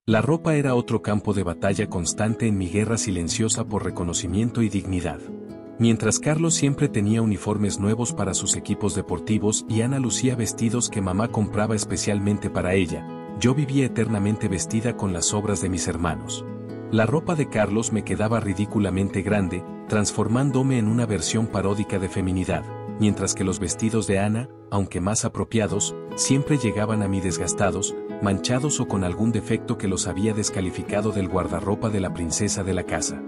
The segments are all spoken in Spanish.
La ropa era otro campo de batalla constante en mi guerra silenciosa por reconocimiento y dignidad. Mientras Carlos siempre tenía uniformes nuevos para sus equipos deportivos y Ana lucía vestidos que mamá compraba especialmente para ella, yo vivía eternamente vestida con las obras de mis hermanos. La ropa de Carlos me quedaba ridículamente grande, transformándome en una versión paródica de feminidad, mientras que los vestidos de Ana, aunque más apropiados, siempre llegaban a mí desgastados, manchados o con algún defecto que los había descalificado del guardarropa de la princesa de la casa.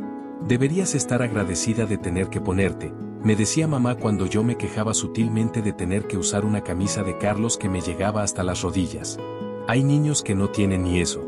Deberías estar agradecida de tener que ponerte, me decía mamá cuando yo me quejaba sutilmente de tener que usar una camisa de Carlos que me llegaba hasta las rodillas. Hay niños que no tienen ni eso.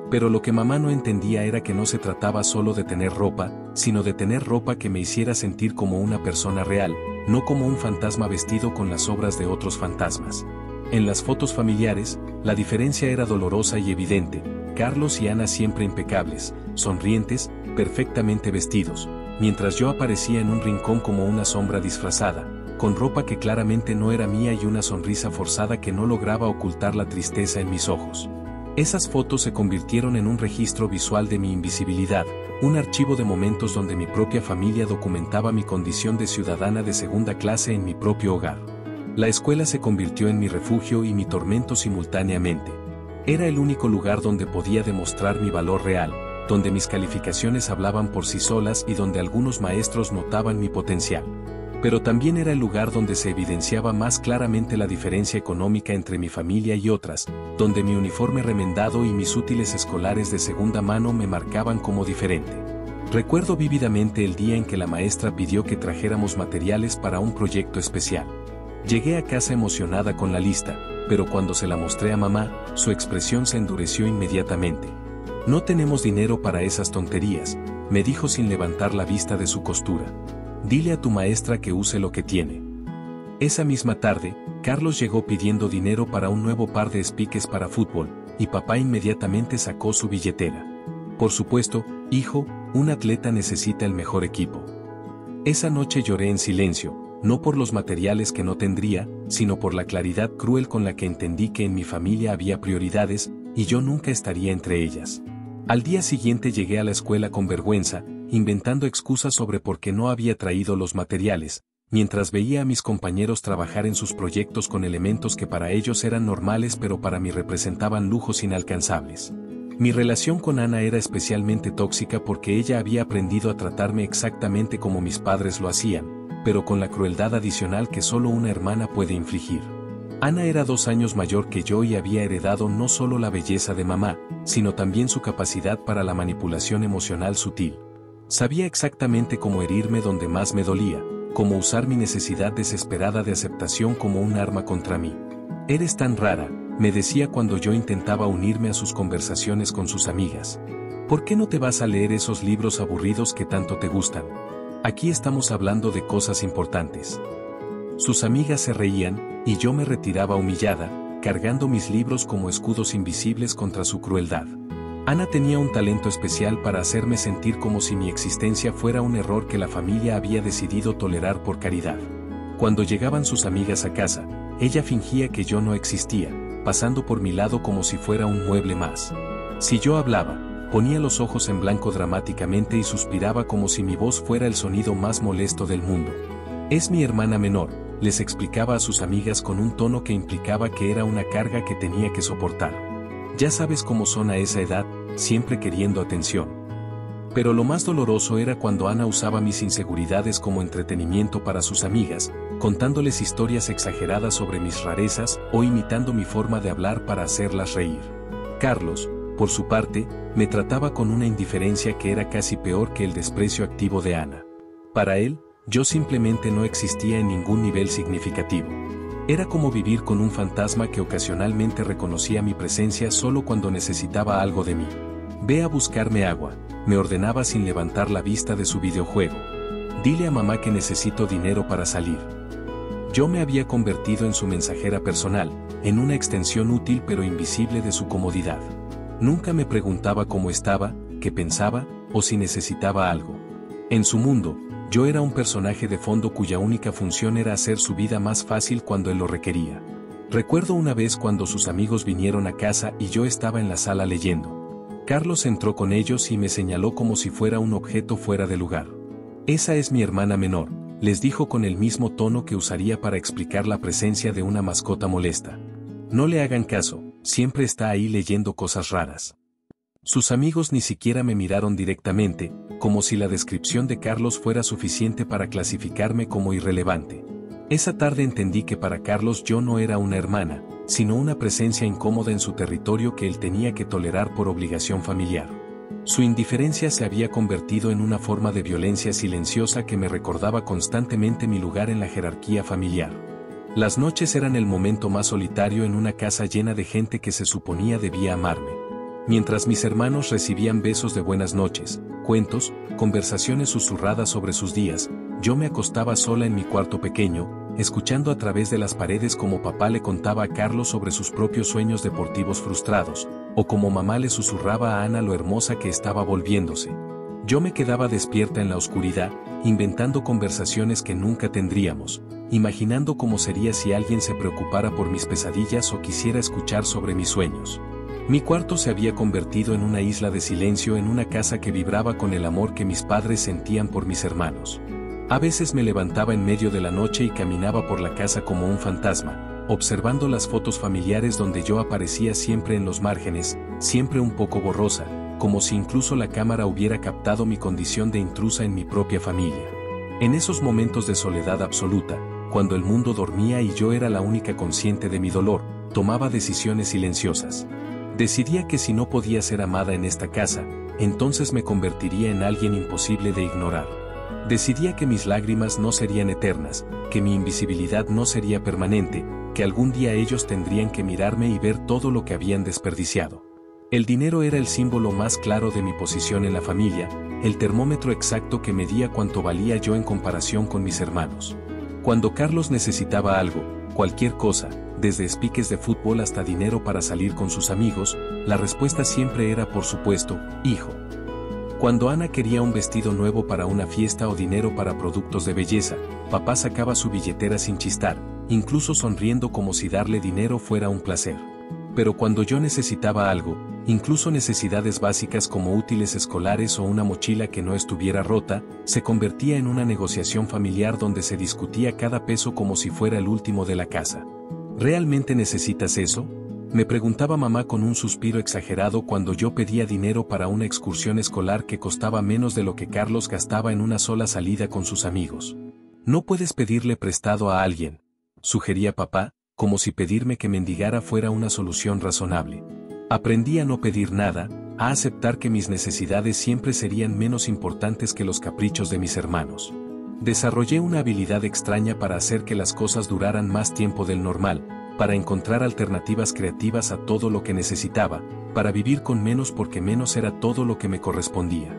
Pero lo que mamá no entendía era que no se trataba solo de tener ropa, sino de tener ropa que me hiciera sentir como una persona real, no como un fantasma vestido con las obras de otros fantasmas. En las fotos familiares, la diferencia era dolorosa y evidente. Carlos y Ana siempre impecables, sonrientes, perfectamente vestidos, mientras yo aparecía en un rincón como una sombra disfrazada, con ropa que claramente no era mía y una sonrisa forzada que no lograba ocultar la tristeza en mis ojos. Esas fotos se convirtieron en un registro visual de mi invisibilidad, un archivo de momentos donde mi propia familia documentaba mi condición de ciudadana de segunda clase en mi propio hogar. La escuela se convirtió en mi refugio y mi tormento simultáneamente. Era el único lugar donde podía demostrar mi valor real, donde mis calificaciones hablaban por sí solas y donde algunos maestros notaban mi potencial. Pero también era el lugar donde se evidenciaba más claramente la diferencia económica entre mi familia y otras, donde mi uniforme remendado y mis útiles escolares de segunda mano me marcaban como diferente. Recuerdo vívidamente el día en que la maestra pidió que trajéramos materiales para un proyecto especial. Llegué a casa emocionada con la lista, pero cuando se la mostré a mamá, su expresión se endureció inmediatamente. No tenemos dinero para esas tonterías, me dijo sin levantar la vista de su costura. Dile a tu maestra que use lo que tiene. Esa misma tarde, Carlos llegó pidiendo dinero para un nuevo par de espiques para fútbol, y papá inmediatamente sacó su billetera. Por supuesto, hijo, un atleta necesita el mejor equipo. Esa noche lloré en silencio, no por los materiales que no tendría, sino por la claridad cruel con la que entendí que en mi familia había prioridades, y yo nunca estaría entre ellas. Al día siguiente llegué a la escuela con vergüenza, inventando excusas sobre por qué no había traído los materiales, mientras veía a mis compañeros trabajar en sus proyectos con elementos que para ellos eran normales pero para mí representaban lujos inalcanzables. Mi relación con Ana era especialmente tóxica porque ella había aprendido a tratarme exactamente como mis padres lo hacían, pero con la crueldad adicional que solo una hermana puede infligir. Ana era 2 años mayor que yo y había heredado no solo la belleza de mamá, sino también su capacidad para la manipulación emocional sutil. Sabía exactamente cómo herirme donde más me dolía, cómo usar mi necesidad desesperada de aceptación como un arma contra mí. Eres tan rara, me decía cuando yo intentaba unirme a sus conversaciones con sus amigas. ¿Por qué no te vas a leer esos libros aburridos que tanto te gustan? Aquí estamos hablando de cosas importantes. Sus amigas se reían, y yo me retiraba humillada, cargando mis libros como escudos invisibles contra su crueldad. Ana tenía un talento especial para hacerme sentir como si mi existencia fuera un error que la familia había decidido tolerar por caridad. Cuando llegaban sus amigas a casa, ella fingía que yo no existía, pasando por mi lado como si fuera un mueble más. Si yo hablaba, ponía los ojos en blanco dramáticamente y suspiraba como si mi voz fuera el sonido más molesto del mundo. Es mi hermana menor, les explicaba a sus amigas con un tono que implicaba que era una carga que tenía que soportar. Ya sabes cómo son a esa edad, siempre queriendo atención. Pero lo más doloroso era cuando Ana usaba mis inseguridades como entretenimiento para sus amigas, contándoles historias exageradas sobre mis rarezas o imitando mi forma de hablar para hacerlas reír. Carlos, por su parte, me trataba con una indiferencia que era casi peor que el desprecio activo de Ana. Para él, yo simplemente no existía en ningún nivel significativo. Era como vivir con un fantasma que ocasionalmente reconocía mi presencia solo cuando necesitaba algo de mí. Ve a buscarme agua, me ordenaba sin levantar la vista de su videojuego. Dile a mamá que necesito dinero para salir. Yo me había convertido en su mensajera personal, en una extensión útil pero invisible de su comodidad. Nunca me preguntaba cómo estaba, qué pensaba, o si necesitaba algo. En su mundo, yo era un personaje de fondo cuya única función era hacer su vida más fácil cuando él lo requería. Recuerdo una vez cuando sus amigos vinieron a casa y yo estaba en la sala leyendo. Carlos entró con ellos y me señaló como si fuera un objeto fuera de lugar. Esa es mi hermana menor, les dijo con el mismo tono que usaría para explicar la presencia de una mascota molesta. No le hagan caso, siempre está ahí leyendo cosas raras. Sus amigos ni siquiera me miraron directamente, como si la descripción de Carlos fuera suficiente para clasificarme como irrelevante. Esa tarde entendí que para Carlos yo no era una hermana, sino una presencia incómoda en su territorio que él tenía que tolerar por obligación familiar. Su indiferencia se había convertido en una forma de violencia silenciosa que me recordaba constantemente mi lugar en la jerarquía familiar. Las noches eran el momento más solitario en una casa llena de gente que se suponía debía amarme. Mientras mis hermanos recibían besos de buenas noches, cuentos, conversaciones susurradas sobre sus días, yo me acostaba sola en mi cuarto pequeño, escuchando a través de las paredes como papá le contaba a Carlos sobre sus propios sueños deportivos frustrados, o como mamá le susurraba a Ana lo hermosa que estaba volviéndose. Yo me quedaba despierta en la oscuridad, inventando conversaciones que nunca tendríamos, imaginando cómo sería si alguien se preocupara por mis pesadillas o quisiera escuchar sobre mis sueños. Mi cuarto se había convertido en una isla de silencio, en una casa que vibraba con el amor que mis padres sentían por mis hermanos. A veces me levantaba en medio de la noche y caminaba por la casa como un fantasma, observando las fotos familiares donde yo aparecía siempre en los márgenes, siempre un poco borrosa, como si incluso la cámara hubiera captado mi condición de intrusa en mi propia familia. En esos momentos de soledad absoluta, cuando el mundo dormía y yo era la única consciente de mi dolor, tomaba decisiones silenciosas. Decidía que si no podía ser amada en esta casa, entonces me convertiría en alguien imposible de ignorar. Decidía que mis lágrimas no serían eternas, que mi invisibilidad no sería permanente, que algún día ellos tendrían que mirarme y ver todo lo que habían desperdiciado. El dinero era el símbolo más claro de mi posición en la familia, el termómetro exacto que medía cuánto valía yo en comparación con mis hermanos. Cuando Carlos necesitaba algo, cualquier cosa, desde espiques de fútbol hasta dinero para salir con sus amigos, la respuesta siempre era por supuesto, hijo. Cuando Ana quería un vestido nuevo para una fiesta o dinero para productos de belleza, papá sacaba su billetera sin chistar, incluso sonriendo como si darle dinero fuera un placer. Pero cuando yo necesitaba algo, incluso necesidades básicas como útiles escolares o una mochila que no estuviera rota, se convertía en una negociación familiar donde se discutía cada peso como si fuera el último de la casa. ¿Realmente necesitas eso?, me preguntaba mamá con un suspiro exagerado cuando yo pedía dinero para una excursión escolar que costaba menos de lo que Carlos gastaba en una sola salida con sus amigos. No puedes pedirle prestado a alguien, sugería papá, como si pedirme que mendigara fuera una solución razonable. Aprendí a no pedir nada, a aceptar que mis necesidades siempre serían menos importantes que los caprichos de mis hermanos. Desarrollé una habilidad extraña para hacer que las cosas duraran más tiempo del normal, para encontrar alternativas creativas a todo lo que necesitaba, para vivir con menos porque menos era todo lo que me correspondía.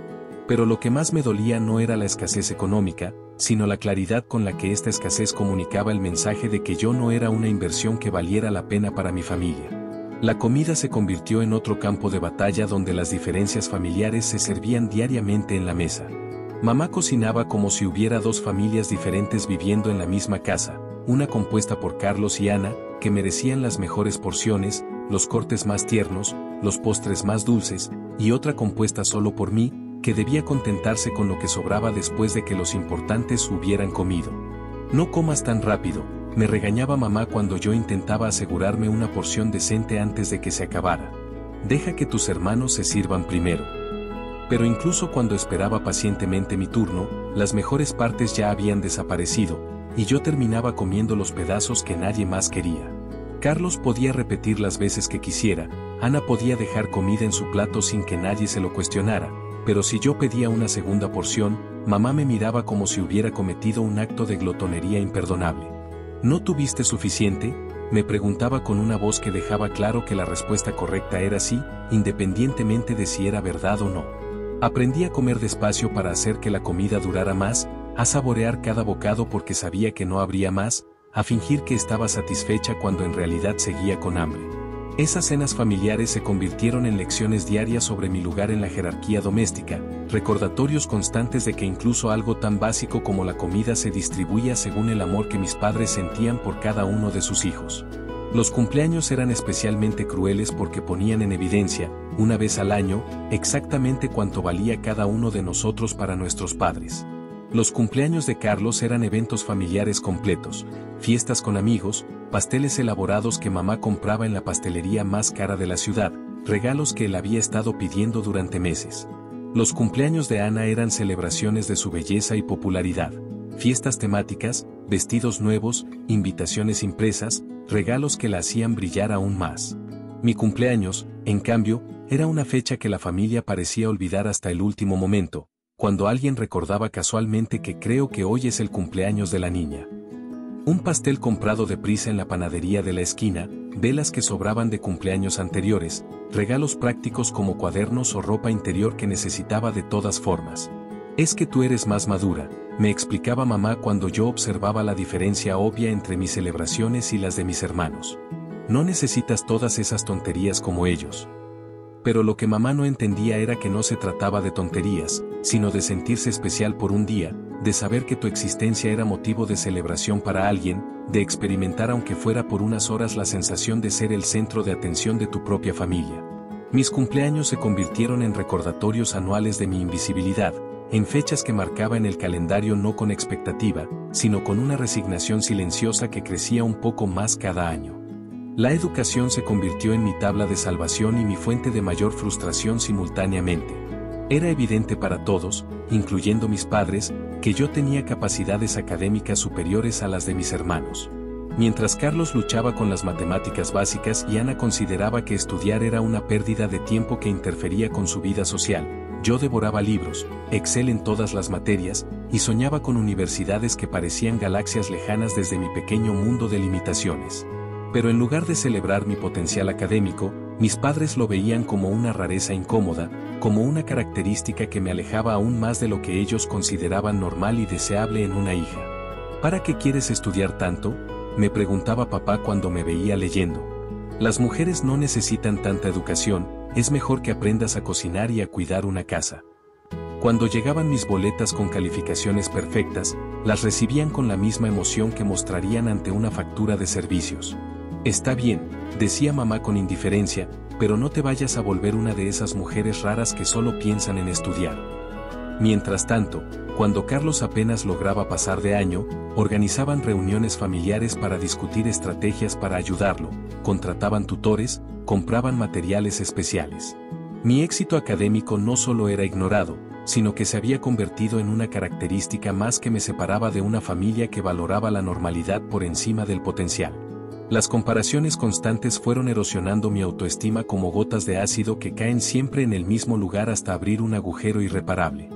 Pero lo que más me dolía no era la escasez económica, sino la claridad con la que esta escasez comunicaba el mensaje de que yo no era una inversión que valiera la pena para mi familia. La comida se convirtió en otro campo de batalla donde las diferencias familiares se servían diariamente en la mesa. Mamá cocinaba como si hubiera dos familias diferentes viviendo en la misma casa, una compuesta por Carlos y Ana, que merecían las mejores porciones, los cortes más tiernos, los postres más dulces, y otra compuesta solo por mí, que debía contentarse con lo que sobraba después de que los importantes hubieran comido. No comas tan rápido, me regañaba mamá cuando yo intentaba asegurarme una porción decente antes de que se acabara. Deja que tus hermanos se sirvan primero. Pero incluso cuando esperaba pacientemente mi turno, las mejores partes ya habían desaparecido, y yo terminaba comiendo los pedazos que nadie más quería. Carlos podía repetir las veces que quisiera, Ana podía dejar comida en su plato sin que nadie se lo cuestionara, pero si yo pedía una segunda porción, mamá me miraba como si hubiera cometido un acto de glotonería imperdonable. ¿No tuviste suficiente?, me preguntaba con una voz que dejaba claro que la respuesta correcta era sí, independientemente de si era verdad o no. Aprendí a comer despacio para hacer que la comida durara más, a saborear cada bocado porque sabía que no habría más, a fingir que estaba satisfecha cuando en realidad seguía con hambre. Esas cenas familiares se convirtieron en lecciones diarias sobre mi lugar en la jerarquía doméstica, recordatorios constantes de que incluso algo tan básico como la comida se distribuía según el amor que mis padres sentían por cada uno de sus hijos. Los cumpleaños eran especialmente crueles porque ponían en evidencia, una vez al año, exactamente cuánto valía cada uno de nosotros para nuestros padres. Los cumpleaños de Carlos eran eventos familiares completos, fiestas con amigos, pasteles elaborados que mamá compraba en la pastelería más cara de la ciudad, regalos que él había estado pidiendo durante meses. Los cumpleaños de Ana eran celebraciones de su belleza y popularidad, fiestas temáticas, vestidos nuevos, invitaciones impresas, regalos que la hacían brillar aún más. Mi cumpleaños, en cambio, era una fecha que la familia parecía olvidar hasta el último momento, cuando alguien recordaba casualmente que creo que hoy es el cumpleaños de la niña. Un pastel comprado deprisa en la panadería de la esquina, velas que sobraban de cumpleaños anteriores, regalos prácticos como cuadernos o ropa interior que necesitaba de todas formas. Es que tú eres más madura, me explicaba mamá cuando yo observaba la diferencia obvia entre mis celebraciones y las de mis hermanos. No necesitas todas esas tonterías como ellos. Pero lo que mamá no entendía era que no se trataba de tonterías, sino de sentirse especial por un día, de saber que tu existencia era motivo de celebración para alguien, de experimentar aunque fuera por unas horas la sensación de ser el centro de atención de tu propia familia. Mis cumpleaños se convirtieron en recordatorios anuales de mi invisibilidad, en fechas que marcaba en el calendario no con expectativa, sino con una resignación silenciosa que crecía un poco más cada año. La educación se convirtió en mi tabla de salvación y mi fuente de mayor frustración simultáneamente. Era evidente para todos, incluyendo mis padres, que yo tenía capacidades académicas superiores a las de mis hermanos. Mientras Carlos luchaba con las matemáticas básicas y Ana consideraba que estudiar era una pérdida de tiempo que interfería con su vida social, yo devoraba libros, Excel en todas las materias, y soñaba con universidades que parecían galaxias lejanas desde mi pequeño mundo de limitaciones. Pero en lugar de celebrar mi potencial académico, mis padres lo veían como una rareza incómoda, como una característica que me alejaba aún más de lo que ellos consideraban normal y deseable en una hija. ¿Para qué quieres estudiar tanto?, me preguntaba papá cuando me veía leyendo. Las mujeres no necesitan tanta educación, es mejor que aprendas a cocinar y a cuidar una casa. Cuando llegaban mis boletas con calificaciones perfectas, las recibían con la misma emoción que mostrarían ante una factura de servicios. Está bien, decía mamá con indiferencia, pero no te vayas a volver una de esas mujeres raras que solo piensan en estudiar. Mientras tanto, cuando Carlos apenas lograba pasar de año, organizaban reuniones familiares para discutir estrategias para ayudarlo, contrataban tutores, compraban materiales especiales. Mi éxito académico no solo era ignorado, sino que se había convertido en una característica más que me separaba de una familia que valoraba la normalidad por encima del potencial. Las comparaciones constantes fueron erosionando mi autoestima como gotas de ácido que caen siempre en el mismo lugar hasta abrir un agujero irreparable.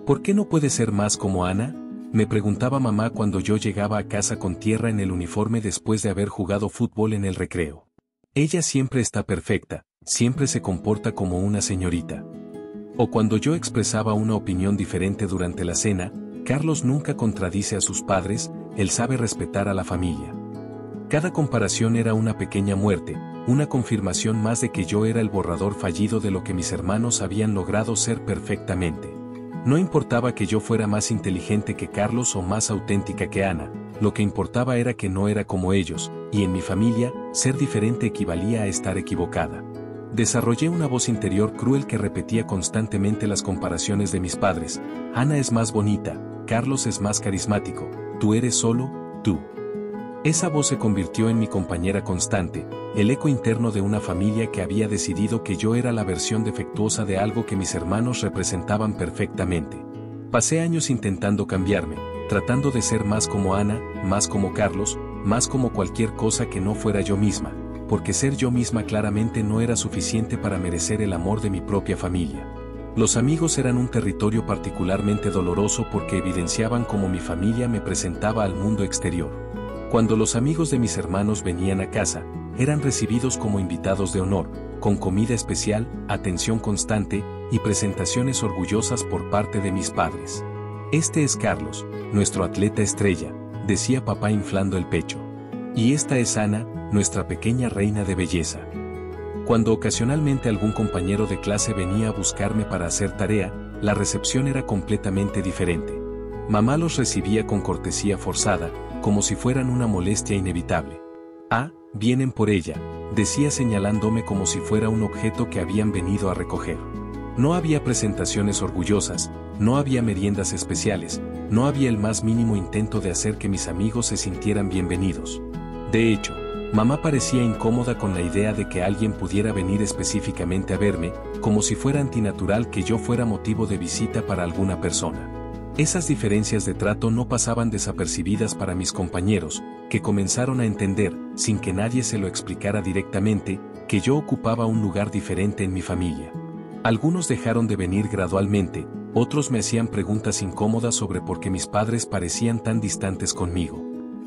¿Por qué no puede ser más como Ana?, me preguntaba mamá cuando yo llegaba a casa con tierra en el uniforme después de haber jugado fútbol en el recreo. Ella siempre está perfecta, siempre se comporta como una señorita. O cuando yo expresaba una opinión diferente durante la cena, Carlos nunca contradice a sus padres, él sabe respetar a la familia. Cada comparación era una pequeña muerte, una confirmación más de que yo era el borrador fallido de lo que mis hermanos habían logrado ser perfectamente. No importaba que yo fuera más inteligente que Carlos o más auténtica que Ana, lo que importaba era que no era como ellos, y en mi familia, ser diferente equivalía a estar equivocada. Desarrollé una voz interior cruel que repetía constantemente las comparaciones de mis padres. Ana es más bonita, Carlos es más carismático, tú eres solo, tú. Esa voz se convirtió en mi compañera constante, el eco interno de una familia que había decidido que yo era la versión defectuosa de algo que mis hermanos representaban perfectamente. Pasé años intentando cambiarme, tratando de ser más como Ana, más como Carlos, más como cualquier cosa que no fuera yo misma, porque ser yo misma claramente no era suficiente para merecer el amor de mi propia familia. Los amigos eran un territorio particularmente doloroso porque evidenciaban cómo mi familia me presentaba al mundo exterior. Cuando los amigos de mis hermanos venían a casa, eran recibidos como invitados de honor, con comida especial, atención constante y presentaciones orgullosas por parte de mis padres. Este es Carlos, nuestro atleta estrella, decía papá inflando el pecho. Y esta es Ana, nuestra pequeña reina de belleza. Cuando ocasionalmente algún compañero de clase venía a buscarme para hacer tarea, la recepción era completamente diferente. Mamá los recibía con cortesía forzada, como si fueran una molestia inevitable. Ah, vienen por ella, decía señalándome como si fuera un objeto que habían venido a recoger. No había presentaciones orgullosas, no había meriendas especiales, no había el más mínimo intento de hacer que mis amigos se sintieran bienvenidos. De hecho, mamá parecía incómoda con la idea de que alguien pudiera venir específicamente a verme, como si fuera antinatural que yo fuera motivo de visita para alguna persona. Esas diferencias de trato no pasaban desapercibidas para mis compañeros, que comenzaron a entender, sin que nadie se lo explicara directamente, que yo ocupaba un lugar diferente en mi familia. Algunos dejaron de venir gradualmente, otros me hacían preguntas incómodas sobre por qué mis padres parecían tan distantes conmigo.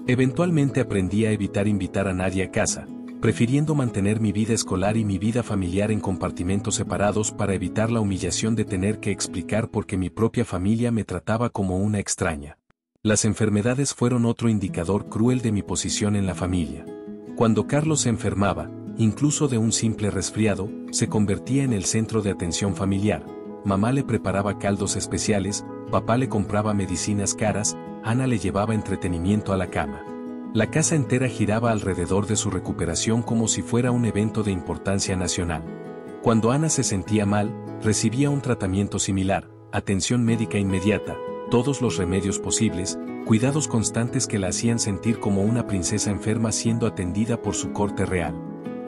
Eventualmente aprendí a evitar invitar a nadie a casa, prefiriendo mantener mi vida escolar y mi vida familiar en compartimentos separados para evitar la humillación de tener que explicar por qué mi propia familia me trataba como una extraña. Las enfermedades fueron otro indicador cruel de mi posición en la familia. Cuando Carlos se enfermaba, incluso de un simple resfriado, se convertía en el centro de atención familiar. Mamá le preparaba caldos especiales, papá le compraba medicinas caras, Ana le llevaba entretenimiento a la cama. La casa entera giraba alrededor de su recuperación como si fuera un evento de importancia nacional. Cuando Ana se sentía mal, recibía un tratamiento similar, atención médica inmediata, todos los remedios posibles, cuidados constantes que la hacían sentir como una princesa enferma siendo atendida por su corte real.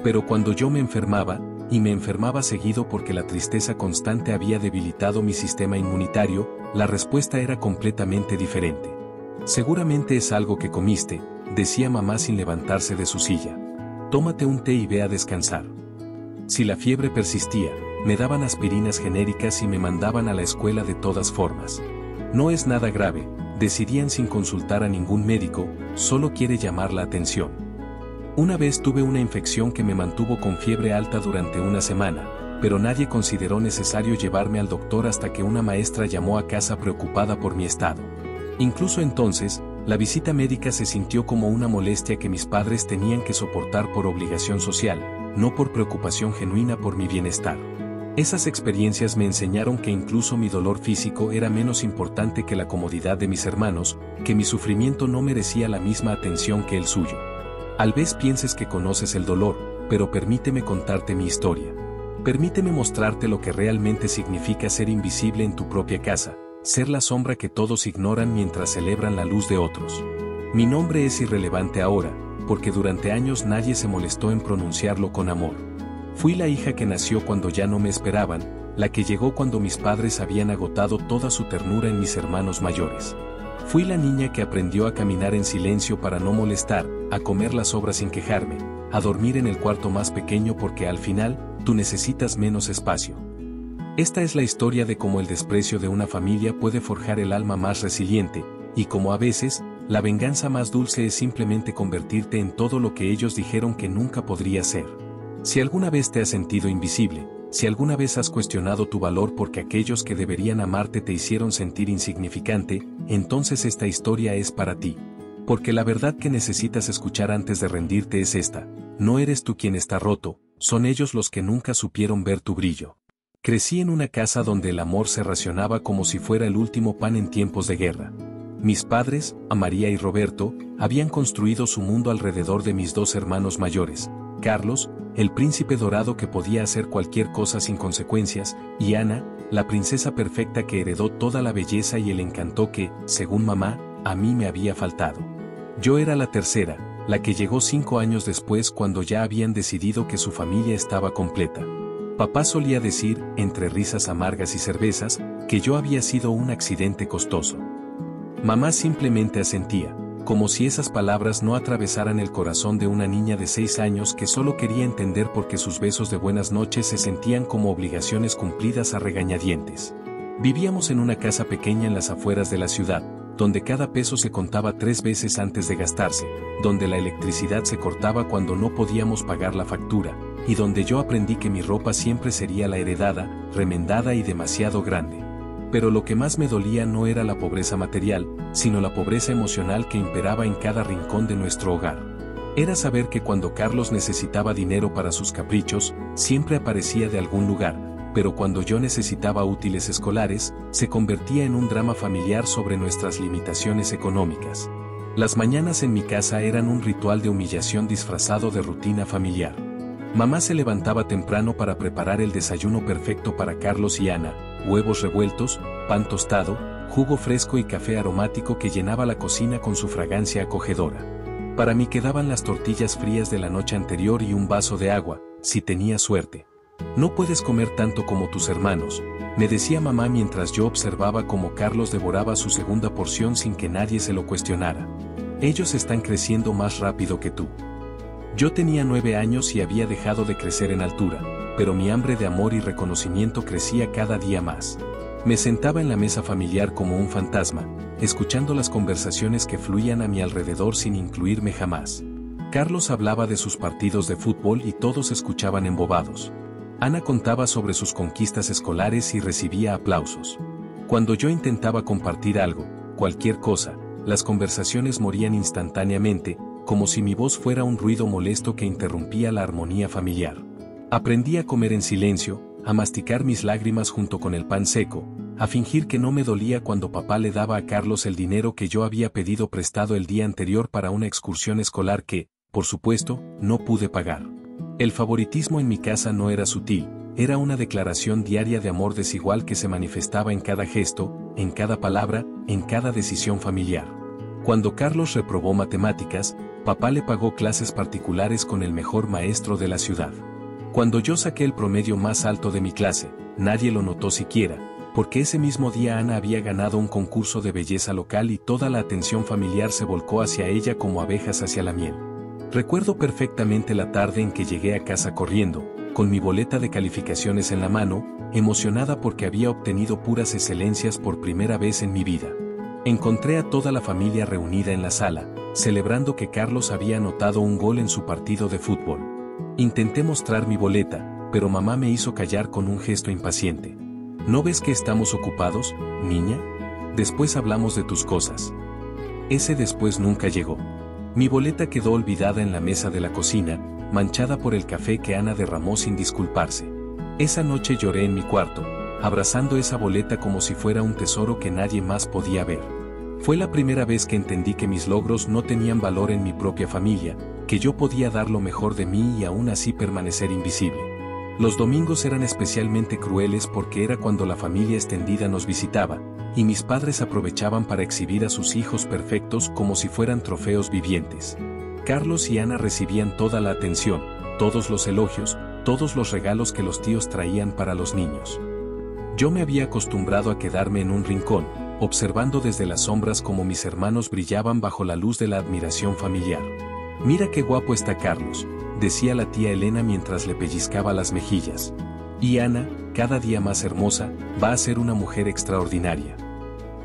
Pero cuando yo me enfermaba, y me enfermaba seguido porque la tristeza constante había debilitado mi sistema inmunitario, la respuesta era completamente diferente. Seguramente es algo que comiste, decía mamá sin levantarse de su silla. Tómate un té y ve a descansar. Si la fiebre persistía, me daban aspirinas genéricas y me mandaban a la escuela de todas formas. No es nada grave, decidían sin consultar a ningún médico, solo quiere llamar la atención. Una vez tuve una infección que me mantuvo con fiebre alta durante una semana, pero nadie consideró necesario llevarme al doctor hasta que una maestra llamó a casa preocupada por mi estado. Incluso entonces, la visita médica se sintió como una molestia que mis padres tenían que soportar por obligación social, no por preocupación genuina por mi bienestar. Esas experiencias me enseñaron que incluso mi dolor físico era menos importante que la comodidad de mis hermanos, que mi sufrimiento no merecía la misma atención que el suyo. Tal vez pienses que conoces el dolor, pero permíteme contarte mi historia. Permíteme mostrarte lo que realmente significa ser invisible en tu propia casa, ser la sombra que todos ignoran mientras celebran la luz de otros. Mi nombre es irrelevante ahora, porque durante años nadie se molestó en pronunciarlo con amor. Fui la hija que nació cuando ya no me esperaban, la que llegó cuando mis padres habían agotado toda su ternura en mis hermanos mayores. Fui la niña que aprendió a caminar en silencio para no molestar, a comer las sobras sin quejarme, a dormir en el cuarto más pequeño porque al final, tú necesitas menos espacio. Esta es la historia de cómo el desprecio de una familia puede forjar el alma más resiliente, y cómo a veces, la venganza más dulce es simplemente convertirte en todo lo que ellos dijeron que nunca podría ser. Si alguna vez te has sentido invisible, si alguna vez has cuestionado tu valor porque aquellos que deberían amarte te hicieron sentir insignificante, entonces esta historia es para ti. Porque la verdad que necesitas escuchar antes de rendirte es esta: no eres tú quien está roto, son ellos los que nunca supieron ver tu brillo. Crecí en una casa donde el amor se racionaba como si fuera el último pan en tiempos de guerra. Mis padres, a María y Roberto, habían construido su mundo alrededor de mis dos hermanos mayores, Carlos, el príncipe dorado que podía hacer cualquier cosa sin consecuencias, y Ana, la princesa perfecta que heredó toda la belleza y el encanto que, según mamá, a mí me había faltado. Yo era la tercera, la que llegó 5 años después cuando ya habían decidido que su familia estaba completa. Papá solía decir, entre risas amargas y cervezas, que yo había sido un accidente costoso. Mamá simplemente asentía, como si esas palabras no atravesaran el corazón de una niña de 6 años que solo quería entender por qué sus besos de buenas noches se sentían como obligaciones cumplidas a regañadientes. Vivíamos en una casa pequeña en las afueras de la ciudad, donde cada peso se contaba 3 veces antes de gastarse, donde la electricidad se cortaba cuando no podíamos pagar la factura, y donde yo aprendí que mi ropa siempre sería la heredada, remendada y demasiado grande. Pero lo que más me dolía no era la pobreza material, sino la pobreza emocional que imperaba en cada rincón de nuestro hogar. Era saber que cuando Carlos necesitaba dinero para sus caprichos, siempre aparecía de algún lugar, pero cuando yo necesitaba útiles escolares, se convertía en un drama familiar sobre nuestras limitaciones económicas. Las mañanas en mi casa eran un ritual de humillación disfrazado de rutina familiar. Mamá se levantaba temprano para preparar el desayuno perfecto para Carlos y Ana: huevos revueltos, pan tostado, jugo fresco y café aromático que llenaba la cocina con su fragancia acogedora. Para mí quedaban las tortillas frías de la noche anterior y un vaso de agua, si tenía suerte. No puedes comer tanto como tus hermanos, me decía mamá mientras yo observaba cómo Carlos devoraba su segunda porción sin que nadie se lo cuestionara. Ellos están creciendo más rápido que tú. Yo tenía 9 años y había dejado de crecer en altura, pero mi hambre de amor y reconocimiento crecía cada día más. Me sentaba en la mesa familiar como un fantasma, escuchando las conversaciones que fluían a mi alrededor sin incluirme jamás. Carlos hablaba de sus partidos de fútbol y todos escuchaban embobados. Ana contaba sobre sus conquistas escolares y recibía aplausos. Cuando yo intentaba compartir algo, cualquier cosa, las conversaciones morían instantáneamente, como si mi voz fuera un ruido molesto que interrumpía la armonía familiar. Aprendí a comer en silencio, a masticar mis lágrimas junto con el pan seco, a fingir que no me dolía cuando papá le daba a Carlos el dinero que yo había pedido prestado el día anterior para una excursión escolar que, por supuesto, no pude pagar. El favoritismo en mi casa no era sutil, era una declaración diaria de amor desigual que se manifestaba en cada gesto, en cada palabra, en cada decisión familiar. Cuando Carlos reprobó matemáticas, papá le pagó clases particulares con el mejor maestro de la ciudad. Cuando yo saqué el promedio más alto de mi clase, nadie lo notó siquiera, porque ese mismo día Ana había ganado un concurso de belleza local y toda la atención familiar se volcó hacia ella como abejas hacia la miel. Recuerdo perfectamente la tarde en que llegué a casa corriendo, con mi boleta de calificaciones en la mano, emocionada porque había obtenido puras excelencias por primera vez en mi vida. Encontré a toda la familia reunida en la sala, celebrando que Carlos había anotado un gol en su partido de fútbol. Intenté mostrar mi boleta, pero mamá me hizo callar con un gesto impaciente. ¿No ves que estamos ocupados, niña? Después hablamos de tus cosas. Ese después nunca llegó. Mi boleta quedó olvidada en la mesa de la cocina, manchada por el café que Ana derramó sin disculparse. Esa noche lloré en mi cuarto, abrazando esa boleta como si fuera un tesoro que nadie más podía ver. Fue la primera vez que entendí que mis logros no tenían valor en mi propia familia, que yo podía dar lo mejor de mí y aún así permanecer invisible. Los domingos eran especialmente crueles porque era cuando la familia extendida nos visitaba, y mis padres aprovechaban para exhibir a sus hijos perfectos como si fueran trofeos vivientes. Carlos y Ana recibían toda la atención, todos los elogios, todos los regalos que los tíos traían para los niños. Yo me había acostumbrado a quedarme en un rincón, observando desde las sombras cómo mis hermanos brillaban bajo la luz de la admiración familiar. «Mira qué guapo está Carlos», decía la tía Elena mientras le pellizcaba las mejillas. «Y Ana, cada día más hermosa, va a ser una mujer extraordinaria».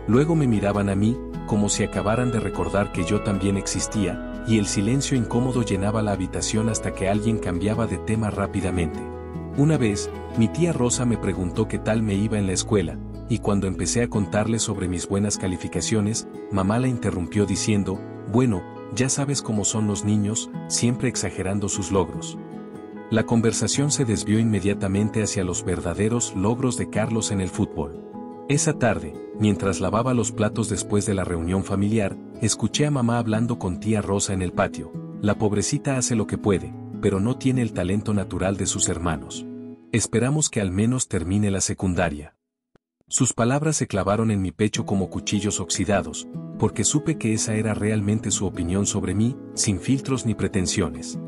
Luego me miraban a mí, como si acabaran de recordar que yo también existía, y el silencio incómodo llenaba la habitación hasta que alguien cambiaba de tema rápidamente. Una vez, mi tía Rosa me preguntó qué tal me iba en la escuela, y cuando empecé a contarle sobre mis buenas calificaciones, mamá la interrumpió diciendo: «Bueno, ya sabes cómo son los niños, siempre exagerando sus logros». La conversación se desvió inmediatamente hacia los verdaderos logros de Carlos en el fútbol. Esa tarde, mientras lavaba los platos después de la reunión familiar, escuché a mamá hablando con tía Rosa en el patio. «La pobrecita hace lo que puede, pero no tiene el talento natural de sus hermanos. Esperamos que al menos termine la secundaria». Sus palabras se clavaron en mi pecho como cuchillos oxidados, porque supe que esa era realmente su opinión sobre mí, sin filtros ni pretensiones.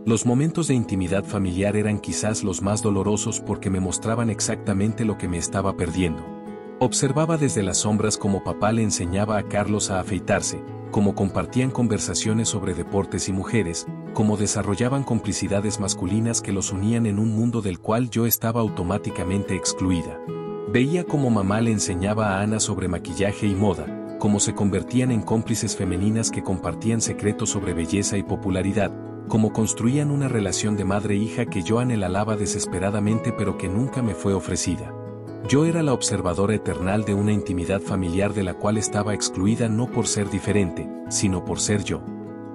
Los momentos de intimidad familiar eran quizás los más dolorosos porque me mostraban exactamente lo que me estaba perdiendo. Observaba desde las sombras cómo papá le enseñaba a Carlos a afeitarse, cómo compartían conversaciones sobre deportes y mujeres, cómo desarrollaban complicidades masculinas que los unían en un mundo del cual yo estaba automáticamente excluida. Veía cómo mamá le enseñaba a Ana sobre maquillaje y moda, cómo se convertían en cómplices femeninas que compartían secretos sobre belleza y popularidad, cómo construían una relación de madre-hija que yo anhelaba desesperadamente pero que nunca me fue ofrecida. Yo era la observadora eternal de una intimidad familiar de la cual estaba excluida no por ser diferente, sino por ser yo.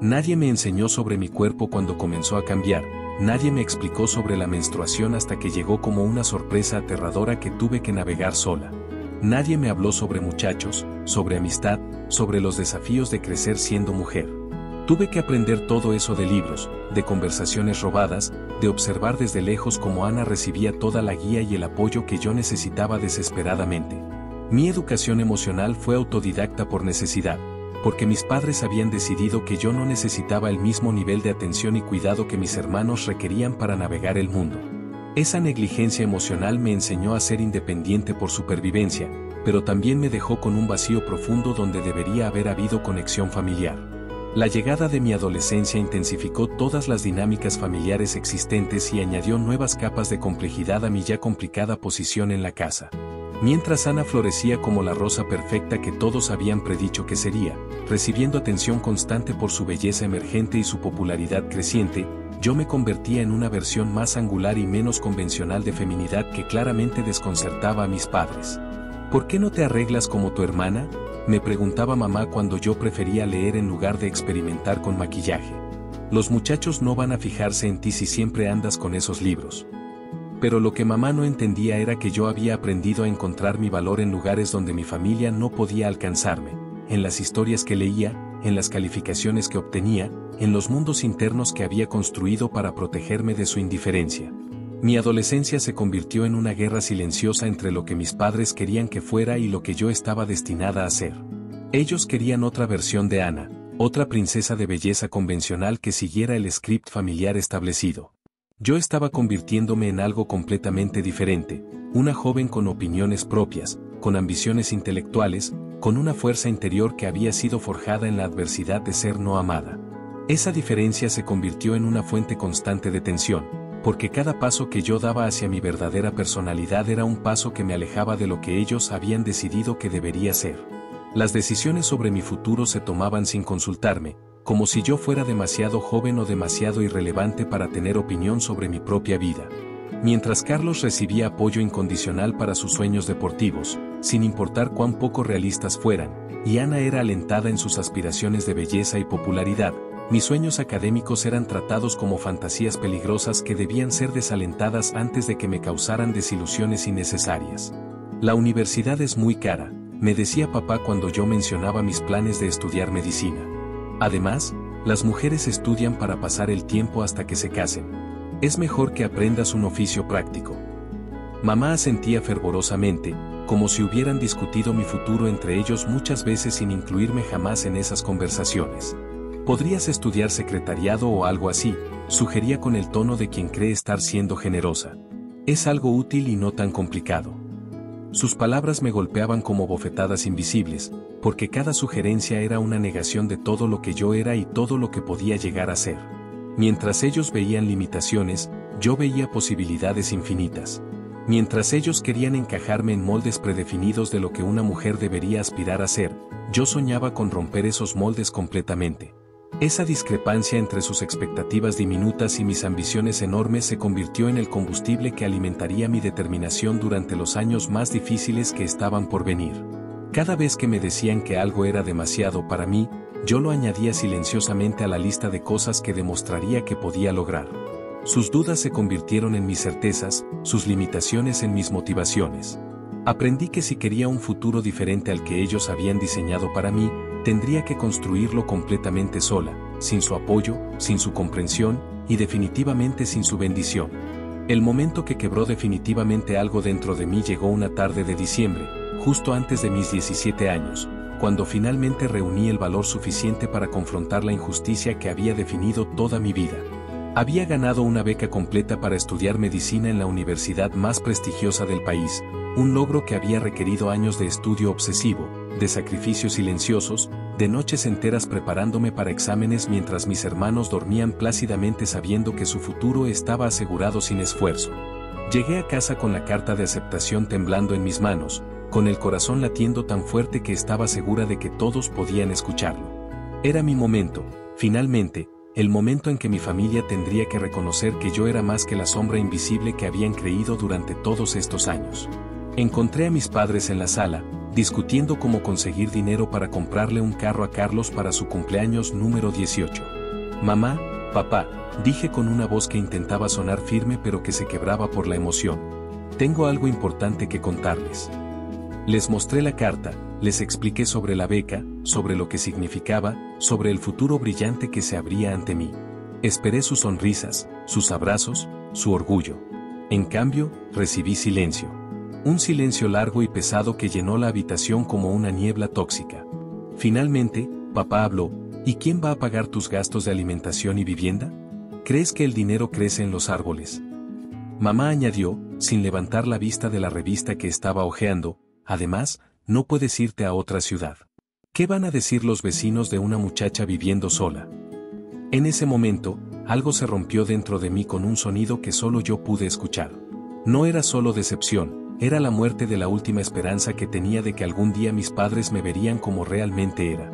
Nadie me enseñó sobre mi cuerpo cuando comenzó a cambiar, nadie me explicó sobre la menstruación hasta que llegó como una sorpresa aterradora que tuve que navegar sola. Nadie me habló sobre muchachos, sobre amistad, sobre los desafíos de crecer siendo mujer. Tuve que aprender todo eso de libros, de conversaciones robadas, de observar desde lejos cómo Ana recibía toda la guía y el apoyo que yo necesitaba desesperadamente. Mi educación emocional fue autodidacta por necesidad, porque mis padres habían decidido que yo no necesitaba el mismo nivel de atención y cuidado que mis hermanos requerían para navegar el mundo. Esa negligencia emocional me enseñó a ser independiente por supervivencia, pero también me dejó con un vacío profundo donde debería haber habido conexión familiar. La llegada de mi adolescencia intensificó todas las dinámicas familiares existentes y añadió nuevas capas de complejidad a mi ya complicada posición en la casa. Mientras Ana florecía como la rosa perfecta que todos habían predicho que sería, recibiendo atención constante por su belleza emergente y su popularidad creciente, yo me convertía en una versión más angular y menos convencional de feminidad que claramente desconcertaba a mis padres. ¿Por qué no te arreglas como tu hermana?, me preguntaba mamá cuando yo prefería leer en lugar de experimentar con maquillaje. Los muchachos no van a fijarse en ti si siempre andas con esos libros. Pero lo que mamá no entendía era que yo había aprendido a encontrar mi valor en lugares donde mi familia no podía alcanzarme, en las historias que leía, en las calificaciones que obtenía, en los mundos internos que había construido para protegerme de su indiferencia. Mi adolescencia se convirtió en una guerra silenciosa entre lo que mis padres querían que fuera y lo que yo estaba destinada a ser. Ellos querían otra versión de Ana, otra princesa de belleza convencional que siguiera el script familiar establecido. Yo estaba convirtiéndome en algo completamente diferente, una joven con opiniones propias, con ambiciones intelectuales, con una fuerza interior que había sido forjada en la adversidad de ser no amada. Esa diferencia se convirtió en una fuente constante de tensión, porque cada paso que yo daba hacia mi verdadera personalidad era un paso que me alejaba de lo que ellos habían decidido que debería ser. Las decisiones sobre mi futuro se tomaban sin consultarme, como si yo fuera demasiado joven o demasiado irrelevante para tener opinión sobre mi propia vida. Mientras Carlos recibía apoyo incondicional para sus sueños deportivos, sin importar cuán poco realistas fueran, y Ana era alentada en sus aspiraciones de belleza y popularidad, mis sueños académicos eran tratados como fantasías peligrosas que debían ser desalentadas antes de que me causaran desilusiones innecesarias. La universidad es muy cara, me decía papá cuando yo mencionaba mis planes de estudiar medicina. Además, las mujeres estudian para pasar el tiempo hasta que se casen. Es mejor que aprendas un oficio práctico. Mamá asentía fervorosamente, como si hubieran discutido mi futuro entre ellos muchas veces sin incluirme jamás en esas conversaciones. Podrías estudiar secretariado o algo así, sugería con el tono de quien cree estar siendo generosa. Es algo útil y no tan complicado. Sus palabras me golpeaban como bofetadas invisibles, porque cada sugerencia era una negación de todo lo que yo era y todo lo que podía llegar a ser. Mientras ellos veían limitaciones, yo veía posibilidades infinitas. Mientras ellos querían encajarme en moldes predefinidos de lo que una mujer debería aspirar a ser, yo soñaba con romper esos moldes completamente. Esa discrepancia entre sus expectativas diminutas y mis ambiciones enormes se convirtió en el combustible que alimentaría mi determinación durante los años más difíciles que estaban por venir. Cada vez que me decían que algo era demasiado para mí, yo lo añadía silenciosamente a la lista de cosas que demostraría que podía lograr. Sus dudas se convirtieron en mis certezas, sus limitaciones en mis motivaciones. Aprendí que si quería un futuro diferente al que ellos habían diseñado para mí, tendría que construirlo completamente sola, sin su apoyo, sin su comprensión, y definitivamente sin su bendición. El momento que quebró definitivamente algo dentro de mí llegó una tarde de diciembre, justo antes de mis 17 años, cuando finalmente reuní el valor suficiente para confrontar la injusticia que había definido toda mi vida. Había ganado una beca completa para estudiar medicina en la universidad más prestigiosa del país, un logro que había requerido años de estudio obsesivo, de sacrificios silenciosos, de noches enteras preparándome para exámenes mientras mis hermanos dormían plácidamente sabiendo que su futuro estaba asegurado sin esfuerzo. Llegué a casa con la carta de aceptación temblando en mis manos, con el corazón latiendo tan fuerte que estaba segura de que todos podían escucharlo. Era mi momento, finalmente, el momento en que mi familia tendría que reconocer que yo era más que la sombra invisible que habían creído durante todos estos años. Encontré a mis padres en la sala, discutiendo cómo conseguir dinero para comprarle un carro a Carlos para su cumpleaños número 18. Mamá, papá, dije con una voz que intentaba sonar firme pero que se quebraba por la emoción. Tengo algo importante que contarles. Les mostré la carta, les expliqué sobre la beca, sobre lo que significaba, sobre el futuro brillante que se abría ante mí. Esperé sus sonrisas, sus abrazos, su orgullo. En cambio, recibí silencio. Un silencio largo y pesado que llenó la habitación como una niebla tóxica. Finalmente, papá habló: ¿y quién va a pagar tus gastos de alimentación y vivienda? ¿Crees que el dinero crece en los árboles? Mamá añadió, sin levantar la vista de la revista que estaba hojeando: además, no puedes irte a otra ciudad. ¿Qué van a decir los vecinos de una muchacha viviendo sola? En ese momento, algo se rompió dentro de mí con un sonido que solo yo pude escuchar. No era solo decepción, era la muerte de la última esperanza que tenía de que algún día mis padres me verían como realmente era.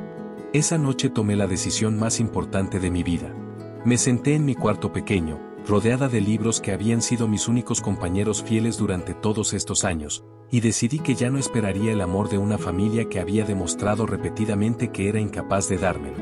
Esa noche tomé la decisión más importante de mi vida. Me senté en mi cuarto pequeño, rodeada de libros que habían sido mis únicos compañeros fieles durante todos estos años, y decidí que ya no esperaría el amor de una familia que había demostrado repetidamente que era incapaz de dármelo.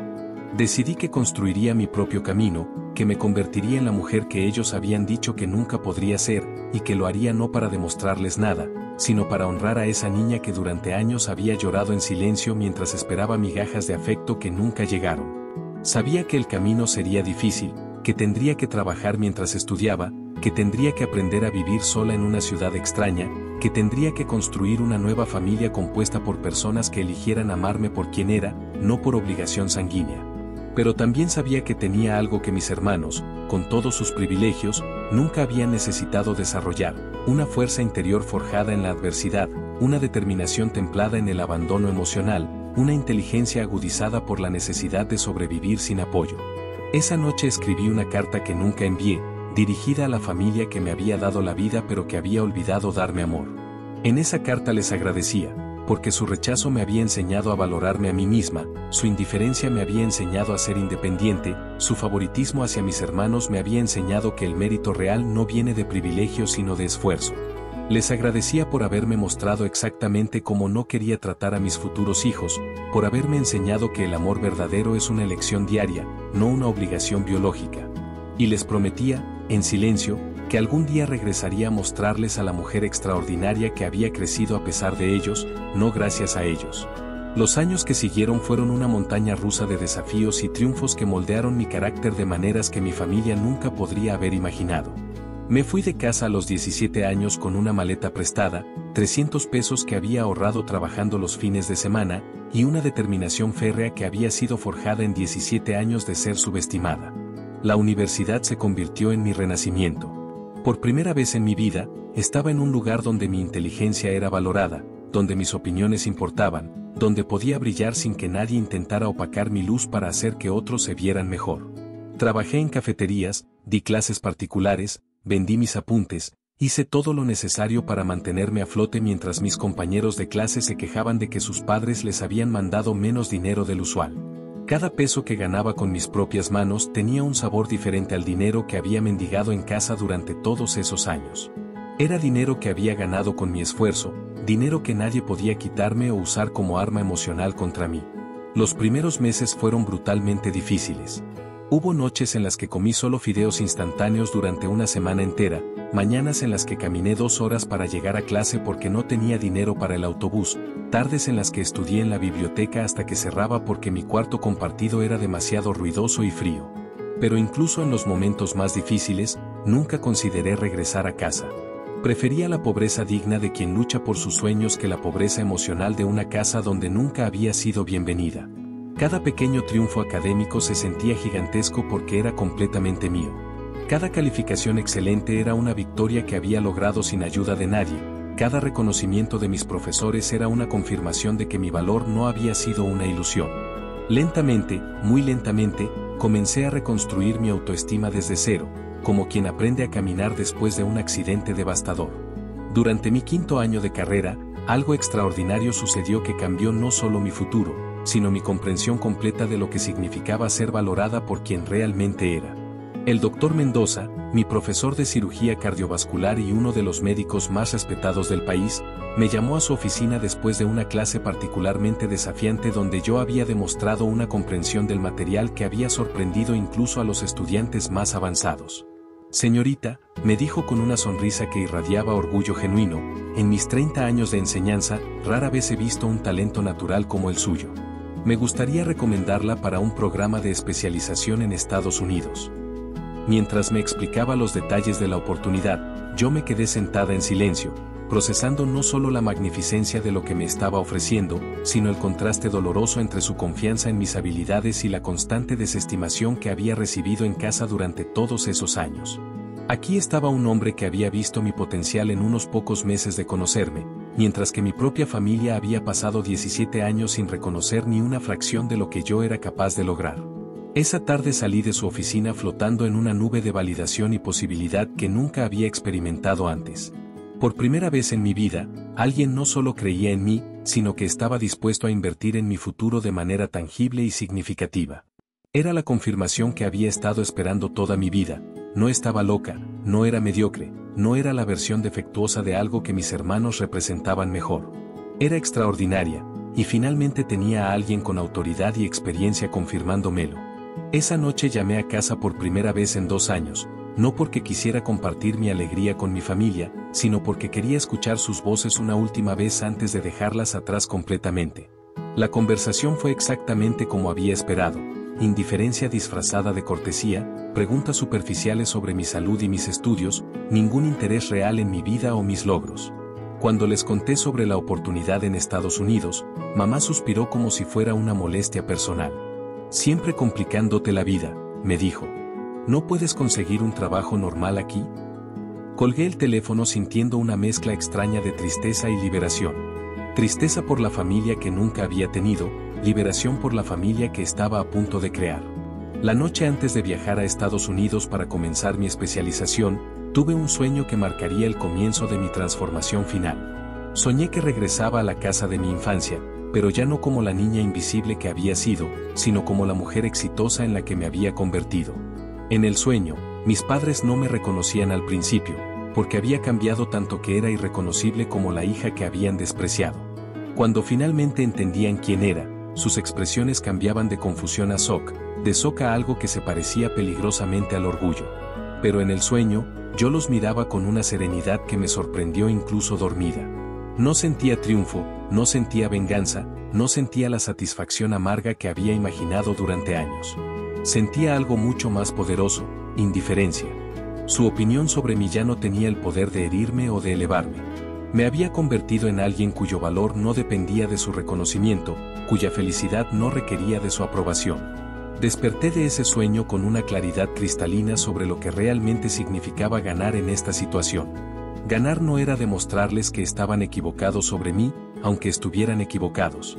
Decidí que construiría mi propio camino, que me convertiría en la mujer que ellos habían dicho que nunca podría ser, y que lo haría no para demostrarles nada, sino para honrar a esa niña que durante años había llorado en silencio mientras esperaba migajas de afecto que nunca llegaron. Sabía que el camino sería difícil, que tendría que trabajar mientras estudiaba, que tendría que aprender a vivir sola en una ciudad extraña, que tendría que construir una nueva familia compuesta por personas que eligieran amarme por quien era, no por obligación sanguínea. Pero también sabía que tenía algo que mis hermanos, con todos sus privilegios, nunca habían necesitado desarrollar: una fuerza interior forjada en la adversidad, una determinación templada en el abandono emocional, una inteligencia agudizada por la necesidad de sobrevivir sin apoyo. Esa noche escribí una carta que nunca envié, dirigida a la familia que me había dado la vida pero que había olvidado darme amor. En esa carta les agradecía, porque su rechazo me había enseñado a valorarme a mí misma, su indiferencia me había enseñado a ser independiente, su favoritismo hacia mis hermanos me había enseñado que el mérito real no viene de privilegio sino de esfuerzo. Les agradecía por haberme mostrado exactamente cómo no quería tratar a mis futuros hijos, por haberme enseñado que el amor verdadero es una elección diaria, no una obligación biológica. Y les prometía, en silencio, que algún día regresaría a mostrarles a la mujer extraordinaria que había crecido a pesar de ellos, no gracias a ellos. Los años que siguieron fueron una montaña rusa de desafíos y triunfos que moldearon mi carácter de maneras que mi familia nunca podría haber imaginado. Me fui de casa a los 17 años con una maleta prestada, 300 pesos que había ahorrado trabajando los fines de semana, y una determinación férrea que había sido forjada en 17 años de ser subestimada. La universidad se convirtió en mi renacimiento. Por primera vez en mi vida, estaba en un lugar donde mi inteligencia era valorada, donde mis opiniones importaban, donde podía brillar sin que nadie intentara opacar mi luz para hacer que otros se vieran mejor. Trabajé en cafeterías, di clases particulares, vendí mis apuntes, hice todo lo necesario para mantenerme a flote mientras mis compañeros de clase se quejaban de que sus padres les habían mandado menos dinero del usual. Cada peso que ganaba con mis propias manos tenía un sabor diferente al dinero que había mendigado en casa durante todos esos años. Era dinero que había ganado con mi esfuerzo, dinero que nadie podía quitarme o usar como arma emocional contra mí. Los primeros meses fueron brutalmente difíciles. Hubo noches en las que comí solo fideos instantáneos durante una semana entera, mañanas en las que caminé 2 horas para llegar a clase porque no tenía dinero para el autobús, tardes en las que estudié en la biblioteca hasta que cerraba porque mi cuarto compartido era demasiado ruidoso y frío. Pero incluso en los momentos más difíciles, nunca consideré regresar a casa. Prefería la pobreza digna de quien lucha por sus sueños que la pobreza emocional de una casa donde nunca había sido bienvenida. Cada pequeño triunfo académico se sentía gigantesco porque era completamente mío. Cada calificación excelente era una victoria que había logrado sin ayuda de nadie. Cada reconocimiento de mis profesores era una confirmación de que mi valor no había sido una ilusión. Lentamente, muy lentamente, comencé a reconstruir mi autoestima desde cero, como quien aprende a caminar después de un accidente devastador. Durante mi 5º año de carrera, algo extraordinario sucedió que cambió no solo mi futuro, sino mi comprensión completa de lo que significaba ser valorada por quien realmente era. El doctor Mendoza, mi profesor de cirugía cardiovascular y uno de los médicos más respetados del país, me llamó a su oficina después de una clase particularmente desafiante donde yo había demostrado una comprensión del material que había sorprendido incluso a los estudiantes más avanzados. Señorita, me dijo con una sonrisa que irradiaba orgullo genuino, en mis 30 años de enseñanza, rara vez he visto un talento natural como el suyo. Me gustaría recomendarla para un programa de especialización en Estados Unidos. Mientras me explicaba los detalles de la oportunidad, yo me quedé sentada en silencio, procesando no solo la magnificencia de lo que me estaba ofreciendo, sino el contraste doloroso entre su confianza en mis habilidades y la constante desestimación que había recibido en casa durante todos esos años. Aquí estaba un hombre que había visto mi potencial en unos pocos meses de conocerme, mientras que mi propia familia había pasado 17 años sin reconocer ni una fracción de lo que yo era capaz de lograr. Esa tarde salí de su oficina flotando en una nube de validación y posibilidad que nunca había experimentado antes. Por primera vez en mi vida, alguien no solo creía en mí, sino que estaba dispuesto a invertir en mi futuro de manera tangible y significativa. Era la confirmación que había estado esperando toda mi vida. No estaba loca, no era mediocre, no era la versión defectuosa de algo que mis hermanos representaban mejor. Era extraordinaria, y finalmente tenía a alguien con autoridad y experiencia confirmándomelo. Esa noche llamé a casa por primera vez en 2 años, no porque quisiera compartir mi alegría con mi familia, sino porque quería escuchar sus voces una última vez antes de dejarlas atrás completamente. La conversación fue exactamente como había esperado: indiferencia disfrazada de cortesía, preguntas superficiales sobre mi salud y mis estudios, ningún interés real en mi vida o mis logros. Cuando les conté sobre la oportunidad en Estados Unidos, mamá suspiró como si fuera una molestia personal. Siempre complicándote la vida, me dijo. ¿No puedes conseguir un trabajo normal aquí? Colgué el teléfono sintiendo una mezcla extraña de tristeza y liberación. Tristeza por la familia que nunca había tenido, liberación por la familia que estaba a punto de crear. La noche antes de viajar a Estados Unidos para comenzar mi especialización, tuve un sueño que marcaría el comienzo de mi transformación final. Soñé que regresaba a la casa de mi infancia, pero ya no como la niña invisible que había sido, sino como la mujer exitosa en la que me había convertido. En el sueño, mis padres no me reconocían al principio, porque había cambiado tanto que era irreconocible como la hija que habían despreciado. Cuando finalmente entendían quién era, sus expresiones cambiaban de confusión a shock, de shock a algo que se parecía peligrosamente al orgullo. Pero en el sueño, yo los miraba con una serenidad que me sorprendió incluso dormida. No sentía triunfo, no sentía venganza, no sentía la satisfacción amarga que había imaginado durante años. Sentía algo mucho más poderoso: indiferencia. Su opinión sobre mí ya no tenía el poder de herirme o de elevarme. Me había convertido en alguien cuyo valor no dependía de su reconocimiento, cuya felicidad no requería de su aprobación. Desperté de ese sueño con una claridad cristalina sobre lo que realmente significaba ganar en esta situación. Ganar no era demostrarles que estaban equivocados sobre mí, aunque estuvieran equivocados.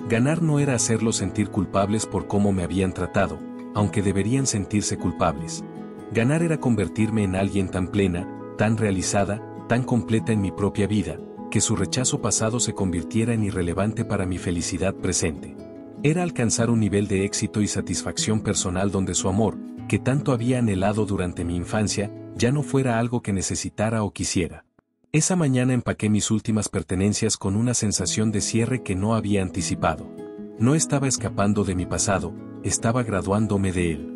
Ganar no era hacerlos sentir culpables por cómo me habían tratado, aunque deberían sentirse culpables. Ganar era convertirme en alguien tan plena, tan realizada, tan completa en mi propia vida, que su rechazo pasado se convirtiera en irrelevante para mi felicidad presente. Era alcanzar un nivel de éxito y satisfacción personal donde su amor, que tanto había anhelado durante mi infancia, ya no fuera algo que necesitara o quisiera. Esa mañana empaqué mis últimas pertenencias con una sensación de cierre que no había anticipado. No estaba escapando de mi pasado, estaba graduándome de él.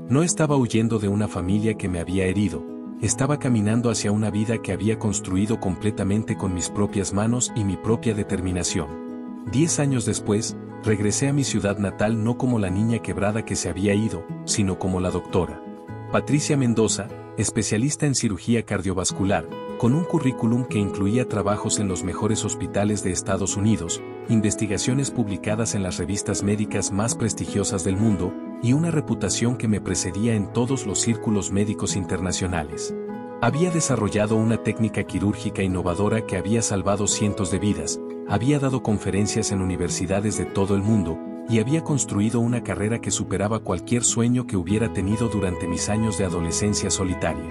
No estaba huyendo de una familia que me había herido, estaba caminando hacia una vida que había construido completamente con mis propias manos y mi propia determinación. 10 años después, regresé a mi ciudad natal no como la niña quebrada que se había ido, sino como la doctora Patricia Mendoza, especialista en cirugía cardiovascular, con un currículum que incluía trabajos en los mejores hospitales de Estados Unidos, investigaciones publicadas en las revistas médicas más prestigiosas del mundo, y una reputación que me precedía en todos los círculos médicos internacionales. Había desarrollado una técnica quirúrgica innovadora que había salvado cientos de vidas, había dado conferencias en universidades de todo el mundo, y había construido una carrera que superaba cualquier sueño que hubiera tenido durante mis años de adolescencia solitaria.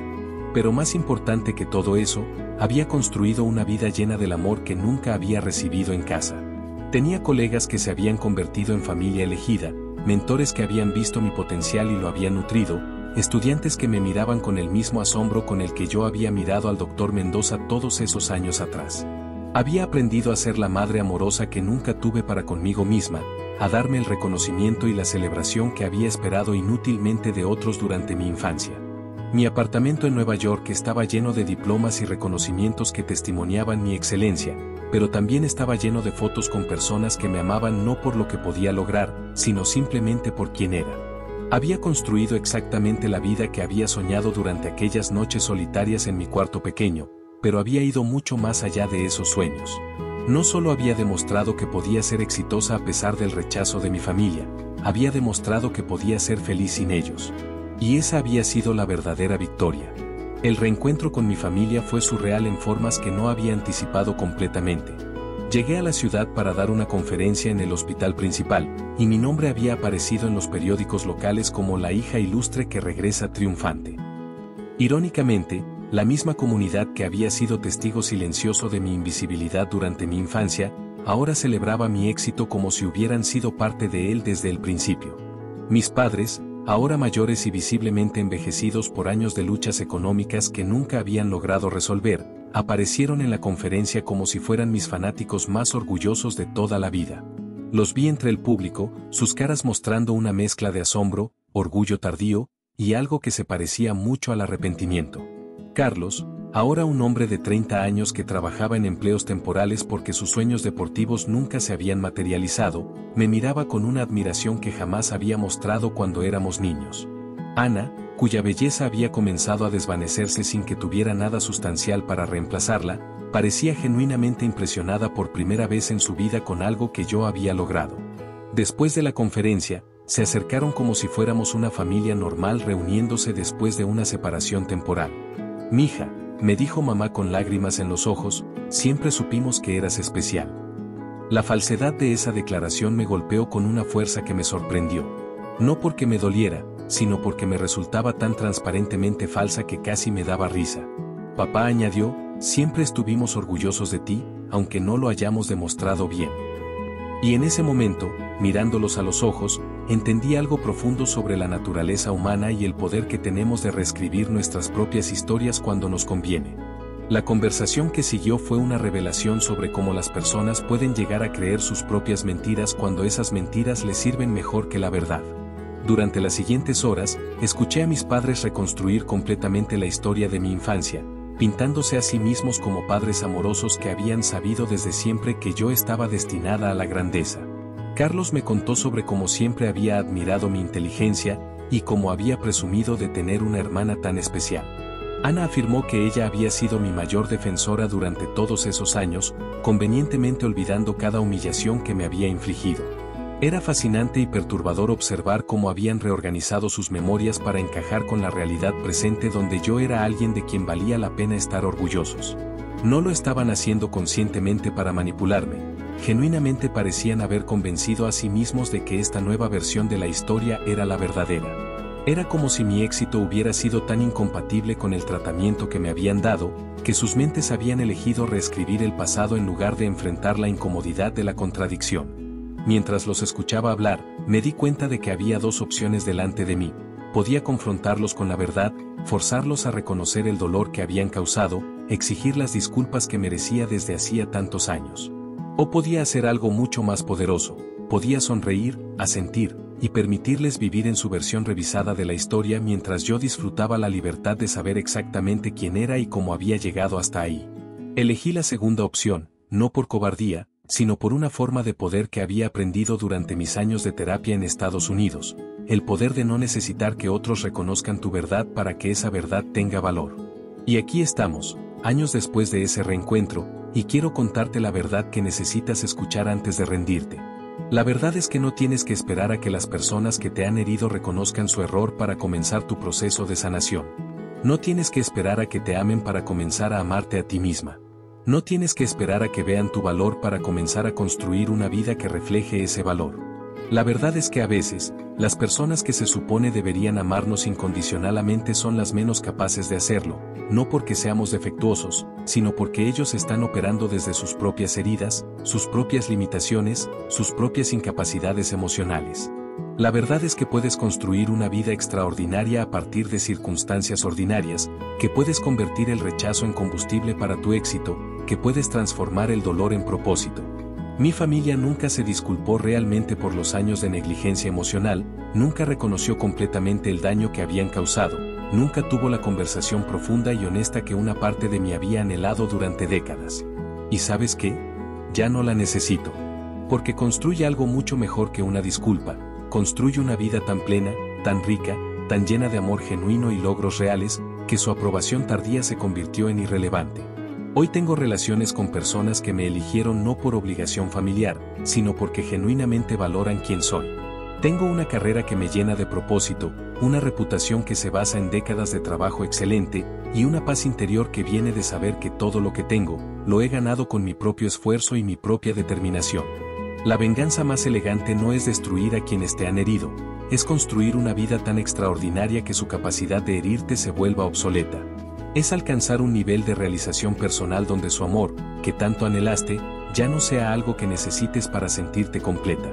Pero más importante que todo eso, había construido una vida llena del amor que nunca había recibido en casa. Tenía colegas que se habían convertido en familia elegida, mentores que habían visto mi potencial y lo habían nutrido, estudiantes que me miraban con el mismo asombro con el que yo había mirado al Dr. Mendoza todos esos años atrás. Había aprendido a ser la madre amorosa que nunca tuve para conmigo misma, a darme el reconocimiento y la celebración que había esperado inútilmente de otros durante mi infancia. Mi apartamento en Nueva York estaba lleno de diplomas y reconocimientos que testimoniaban mi excelencia, pero también estaba lleno de fotos con personas que me amaban no por lo que podía lograr, sino simplemente por quién era. Había construido exactamente la vida que había soñado durante aquellas noches solitarias en mi cuarto pequeño, pero había ido mucho más allá de esos sueños. No solo había demostrado que podía ser exitosa a pesar del rechazo de mi familia, había demostrado que podía ser feliz sin ellos. Y esa había sido la verdadera victoria. El reencuentro con mi familia fue surreal en formas que no había anticipado completamente. Llegué a la ciudad para dar una conferencia en el hospital principal, y mi nombre había aparecido en los periódicos locales como la hija ilustre que regresa triunfante. Irónicamente, la misma comunidad que había sido testigo silencioso de mi invisibilidad durante mi infancia, ahora celebraba mi éxito como si hubieran sido parte de él desde el principio. Mis padres, ahora mayores y visiblemente envejecidos por años de luchas económicas que nunca habían logrado resolver, aparecieron en la conferencia como si fueran mis fanáticos más orgullosos de toda la vida. Los vi entre el público, sus caras mostrando una mezcla de asombro, orgullo tardío, y algo que se parecía mucho al arrepentimiento. Carlos, ahora un hombre de 30 años que trabajaba en empleos temporales porque sus sueños deportivos nunca se habían materializado, me miraba con una admiración que jamás había mostrado cuando éramos niños. Ana, cuya belleza había comenzado a desvanecerse sin que tuviera nada sustancial para reemplazarla, parecía genuinamente impresionada por primera vez en su vida con algo que yo había logrado. Después de la conferencia, se acercaron como si fuéramos una familia normal reuniéndose después de una separación temporal. «Mija», me dijo mamá con lágrimas en los ojos, «siempre supimos que eras especial». La falsedad de esa declaración me golpeó con una fuerza que me sorprendió. No porque me doliera, sino porque me resultaba tan transparentemente falsa que casi me daba risa. Papá añadió, «siempre estuvimos orgullosos de ti, aunque no lo hayamos demostrado bien». Y en ese momento, mirándolos a los ojos, entendí algo profundo sobre la naturaleza humana y el poder que tenemos de reescribir nuestras propias historias cuando nos conviene. La conversación que siguió fue una revelación sobre cómo las personas pueden llegar a creer sus propias mentiras cuando esas mentiras les sirven mejor que la verdad. Durante las siguientes horas, escuché a mis padres reconstruir completamente la historia de mi infancia, pintándose a sí mismos como padres amorosos que habían sabido desde siempre que yo estaba destinada a la grandeza. Carlos me contó sobre cómo siempre había admirado mi inteligencia y cómo había presumido de tener una hermana tan especial. Ana afirmó que ella había sido mi mayor defensora durante todos esos años, convenientemente olvidando cada humillación que me había infligido. Era fascinante y perturbador observar cómo habían reorganizado sus memorias para encajar con la realidad presente donde yo era alguien de quien valía la pena estar orgullosos. No lo estaban haciendo conscientemente para manipularme, genuinamente parecían haber convencido a sí mismos de que esta nueva versión de la historia era la verdadera. Era como si mi éxito hubiera sido tan incompatible con el tratamiento que me habían dado, que sus mentes habían elegido reescribir el pasado en lugar de enfrentar la incomodidad de la contradicción. Mientras los escuchaba hablar, me di cuenta de que había dos opciones delante de mí. Podía confrontarlos con la verdad, forzarlos a reconocer el dolor que habían causado, exigir las disculpas que merecía desde hacía tantos años. O podía hacer algo mucho más poderoso, podía sonreír, asentir, y permitirles vivir en su versión revisada de la historia mientras yo disfrutaba la libertad de saber exactamente quién era y cómo había llegado hasta ahí. Elegí la segunda opción, no por cobardía, sino por una forma de poder que había aprendido durante mis años de terapia en Estados Unidos, el poder de no necesitar que otros reconozcan tu verdad para que esa verdad tenga valor. Y aquí estamos, años después de ese reencuentro, y quiero contarte la verdad que necesitas escuchar antes de rendirte. La verdad es que no tienes que esperar a que las personas que te han herido reconozcan su error para comenzar tu proceso de sanación. No tienes que esperar a que te amen para comenzar a amarte a ti misma. No tienes que esperar a que vean tu valor para comenzar a construir una vida que refleje ese valor. La verdad es que a veces, las personas que se supone deberían amarnos incondicionalmente son las menos capaces de hacerlo, no porque seamos defectuosos, sino porque ellos están operando desde sus propias heridas, sus propias limitaciones, sus propias incapacidades emocionales. La verdad es que puedes construir una vida extraordinaria a partir de circunstancias ordinarias, que puedes convertir el rechazo en combustible para tu éxito, que puedes transformar el dolor en propósito. Mi familia nunca se disculpó realmente por los años de negligencia emocional, nunca reconoció completamente el daño que habían causado, nunca tuvo la conversación profunda y honesta que una parte de mí había anhelado durante décadas. ¿Y sabes qué? Ya no la necesito. Porque construye algo mucho mejor que una disculpa, construye una vida tan plena, tan rica, tan llena de amor genuino y logros reales, que su aprobación tardía se convirtió en irrelevante. Hoy tengo relaciones con personas que me eligieron no por obligación familiar, sino porque genuinamente valoran quién soy. Tengo una carrera que me llena de propósito, una reputación que se basa en décadas de trabajo excelente, y una paz interior que viene de saber que todo lo que tengo, lo he ganado con mi propio esfuerzo y mi propia determinación. La venganza más elegante no es destruir a quienes te han herido, es construir una vida tan extraordinaria que su capacidad de herirte se vuelva obsoleta. Es alcanzar un nivel de realización personal donde su amor, que tanto anhelaste, ya no sea algo que necesites para sentirte completa.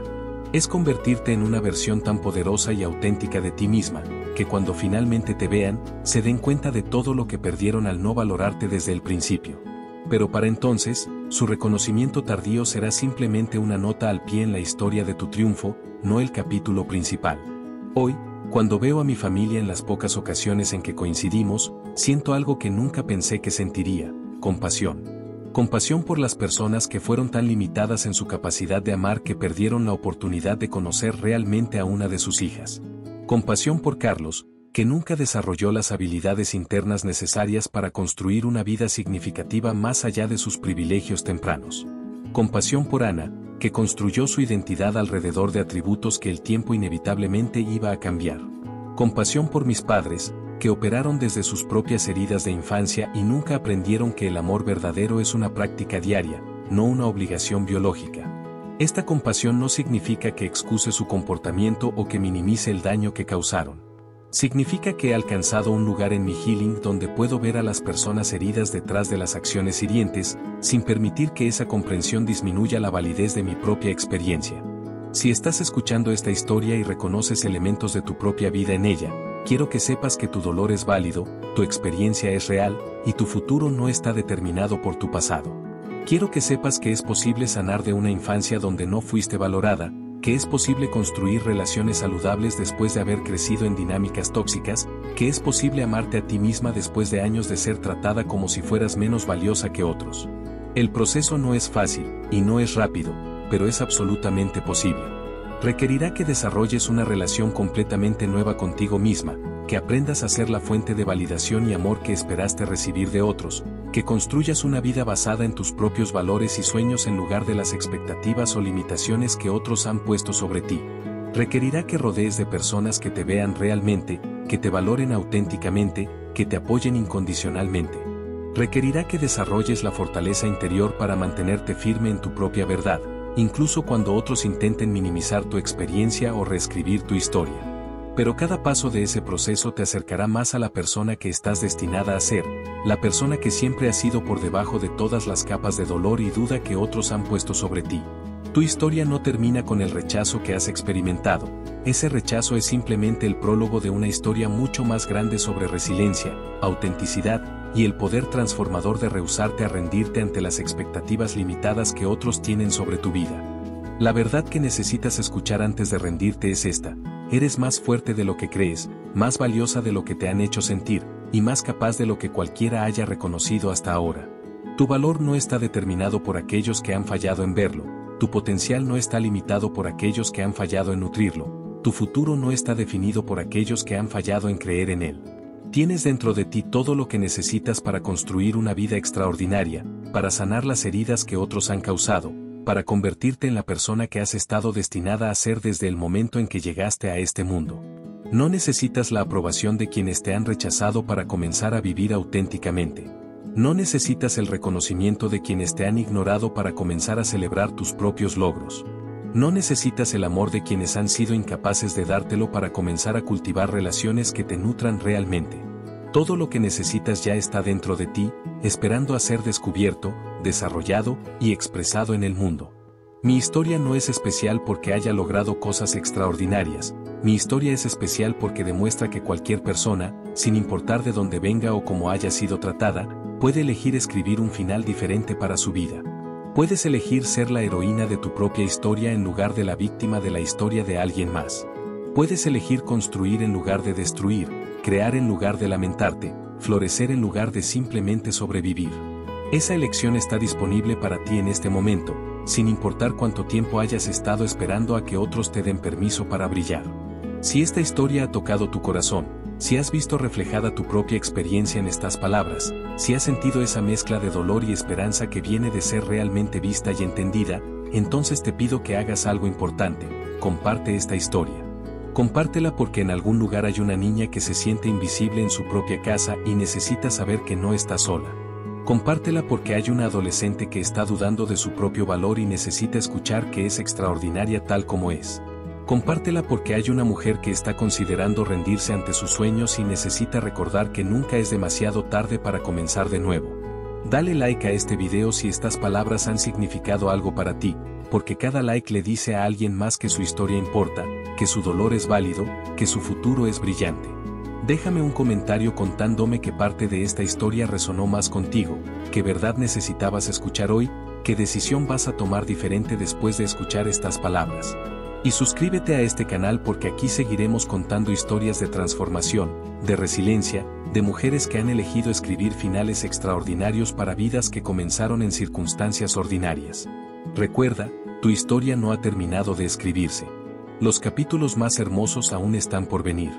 Es convertirte en una versión tan poderosa y auténtica de ti misma, que cuando finalmente te vean, se den cuenta de todo lo que perdieron al no valorarte desde el principio. Pero para entonces, su reconocimiento tardío será simplemente una nota al pie en la historia de tu triunfo, no el capítulo principal. Hoy, cuando veo a mi familia en las pocas ocasiones en que coincidimos, siento algo que nunca pensé que sentiría: compasión. Compasión por las personas que fueron tan limitadas en su capacidad de amar que perdieron la oportunidad de conocer realmente a una de sus hijas. Compasión por Carlos, que nunca desarrolló las habilidades internas necesarias para construir una vida significativa más allá de sus privilegios tempranos. Compasión por Ana, que construyó su identidad alrededor de atributos que el tiempo inevitablemente iba a cambiar. Compasión por mis padres, que operaron desde sus propias heridas de infancia y nunca aprendieron que el amor verdadero es una práctica diaria, no una obligación biológica. Esta compasión no significa que excuse su comportamiento o que minimice el daño que causaron. Significa que he alcanzado un lugar en mi healing donde puedo ver a las personas heridas detrás de las acciones hirientes, sin permitir que esa comprensión disminuya la validez de mi propia experiencia. Si estás escuchando esta historia y reconoces elementos de tu propia vida en ella, quiero que sepas que tu dolor es válido, tu experiencia es real, y tu futuro no está determinado por tu pasado. Quiero que sepas que es posible sanar de una infancia donde no fuiste valorada, que es posible construir relaciones saludables después de haber crecido en dinámicas tóxicas, que es posible amarte a ti misma después de años de ser tratada como si fueras menos valiosa que otros. El proceso no es fácil, y no es rápido, pero es absolutamente posible. Requerirá que desarrolles una relación completamente nueva contigo misma, que aprendas a ser la fuente de validación y amor que esperaste recibir de otros, que construyas una vida basada en tus propios valores y sueños en lugar de las expectativas o limitaciones que otros han puesto sobre ti. Requerirá que rodees de personas que te vean realmente, que te valoren auténticamente, que te apoyen incondicionalmente. Requerirá que desarrolles la fortaleza interior para mantenerte firme en tu propia verdad, incluso cuando otros intenten minimizar tu experiencia o reescribir tu historia. Pero cada paso de ese proceso te acercará más a la persona que estás destinada a ser, la persona que siempre ha sido por debajo de todas las capas de dolor y duda que otros han puesto sobre ti. Tu historia no termina con el rechazo que has experimentado, ese rechazo es simplemente el prólogo de una historia mucho más grande sobre resiliencia, autenticidad, y el poder transformador de rehusarte a rendirte ante las expectativas limitadas que otros tienen sobre tu vida. La verdad que necesitas escuchar antes de rendirte es esta: eres más fuerte de lo que crees, más valiosa de lo que te han hecho sentir, y más capaz de lo que cualquiera haya reconocido hasta ahora. Tu valor no está determinado por aquellos que han fallado en verlo, tu potencial no está limitado por aquellos que han fallado en nutrirlo, tu futuro no está definido por aquellos que han fallado en creer en él. Tienes dentro de ti todo lo que necesitas para construir una vida extraordinaria, para sanar las heridas que otros han causado, para convertirte en la persona que has estado destinada a ser desde el momento en que llegaste a este mundo. No necesitas la aprobación de quienes te han rechazado para comenzar a vivir auténticamente. No necesitas el reconocimiento de quienes te han ignorado para comenzar a celebrar tus propios logros. No necesitas el amor de quienes han sido incapaces de dártelo para comenzar a cultivar relaciones que te nutran realmente. Todo lo que necesitas ya está dentro de ti, esperando a ser descubierto, desarrollado y expresado en el mundo. Mi historia no es especial porque haya logrado cosas extraordinarias, mi historia es especial porque demuestra que cualquier persona, sin importar de dónde venga o cómo haya sido tratada, puede elegir escribir un final diferente para su vida. Puedes elegir ser la heroína de tu propia historia en lugar de la víctima de la historia de alguien más. Puedes elegir construir en lugar de destruir, crear en lugar de lamentarte, florecer en lugar de simplemente sobrevivir. Esa elección está disponible para ti en este momento, sin importar cuánto tiempo hayas estado esperando a que otros te den permiso para brillar. Si esta historia ha tocado tu corazón, si has visto reflejada tu propia experiencia en estas palabras, si has sentido esa mezcla de dolor y esperanza que viene de ser realmente vista y entendida, entonces te pido que hagas algo importante: comparte esta historia. Compártela porque en algún lugar hay una niña que se siente invisible en su propia casa y necesita saber que no está sola. Compártela porque hay una adolescente que está dudando de su propio valor y necesita escuchar que es extraordinaria tal como es. Compártela porque hay una mujer que está considerando rendirse ante sus sueños y necesita recordar que nunca es demasiado tarde para comenzar de nuevo. Dale like a este video si estas palabras han significado algo para ti, porque cada like le dice a alguien más que su historia importa, que su dolor es válido, que su futuro es brillante. Déjame un comentario contándome qué parte de esta historia resonó más contigo, qué verdad necesitabas escuchar hoy, qué decisión vas a tomar diferente después de escuchar estas palabras. Y suscríbete a este canal porque aquí seguiremos contando historias de transformación, de resiliencia, de mujeres que han elegido escribir finales extraordinarios para vidas que comenzaron en circunstancias ordinarias. Recuerda, tu historia no ha terminado de escribirse. Los capítulos más hermosos aún están por venir.